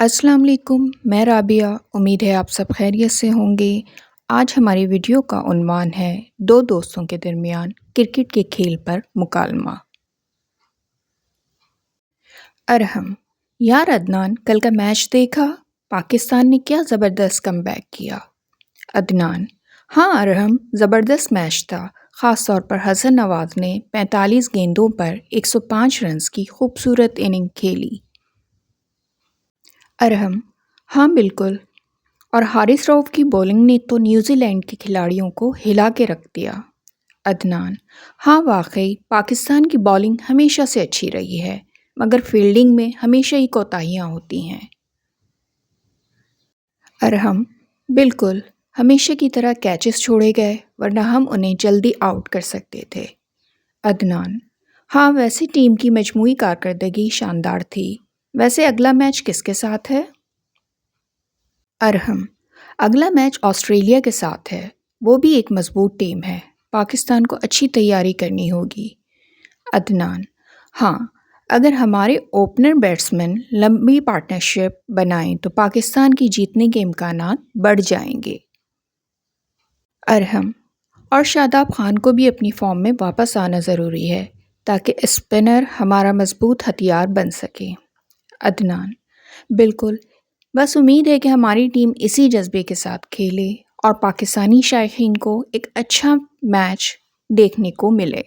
السلام علیکم، میں رابعہ۔ امید ہے آپ سب خیریت سے ہوں گے۔ آج ہماری ویڈیو کا عنوان ہے دو دوستوں کے درمیان کرکٹ کے کھیل پر مکالمہ۔ ارحم: یار عدنان، کل کا میچ دیکھا؟ پاکستان نے کیا زبردست کم بیک کیا۔ عدنان: ہاں ارحم، زبردست میچ تھا، خاص طور پر حسن نواز نے 45 گیندوں پر 105 رنز کی خوبصورت اننگ کھیلی۔ ارحم: ہاں بالکل، اور حارث رؤف کی بولنگ نے تو نیوزی لینڈ کے کھلاڑیوں کو ہلا کے رکھ دیا۔ عدنان: ہاں واقعی پاکستان کی بولنگ ہمیشہ سے اچھی رہی ہے، مگر فیلڈنگ میں ہمیشہ ہی کوتاہیاں ہوتی ہیں۔ ارحم: بالکل، ہمیشہ کی طرح کیچز چھوڑے گئے، ورنہ ہم انہیں جلدی آؤٹ کر سکتے تھے۔ عدنان: ہاں ویسے ٹیم کی مجموعی کارکردگی شاندار تھی۔ ویسے اگلا میچ کس کے ساتھ ہے؟ ارحم: اگلا میچ آسٹریلیا کے ساتھ ہے، وہ بھی ایک مضبوط ٹیم ہے، پاکستان کو اچھی تیاری کرنی ہوگی۔ عدنان: ہاں، اگر ہمارے اوپنر بیٹسمین لمبی پارٹنرشپ بنائیں تو پاکستان کی جیتنے کے امکانات بڑھ جائیں گے۔ ارحم: اور شاداب خان کو بھی اپنی فارم میں واپس آنا ضروری ہے تاکہ اسپنر ہمارا مضبوط ہتھیار بن سکے۔ عدنان: بالکل، بس امید ہے کہ ہماری ٹیم اسی جذبے کے ساتھ کھیلے اور پاکستانی شائقین کو ایک اچھا میچ دیکھنے کو ملے۔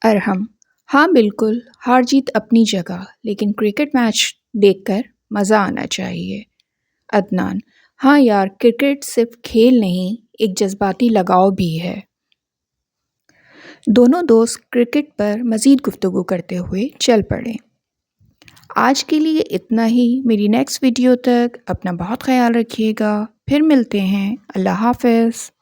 ارحم: ہاں بالکل، ہار جیت اپنی جگہ، لیکن کرکٹ میچ دیکھ کر مزہ آنا چاہیے۔ عدنان: ہاں یار، کرکٹ صرف کھیل نہیں، ایک جذباتی لگاؤ بھی ہے۔ دونوں دوست کرکٹ پر مزید گفتگو کرتے ہوئے چل پڑے۔ آج کے لیے اتنا ہی، میری نیکسٹ ویڈیو تک اپنا بہت خیال رکھیے گا، پھر ملتے ہیں، اللہ حافظ۔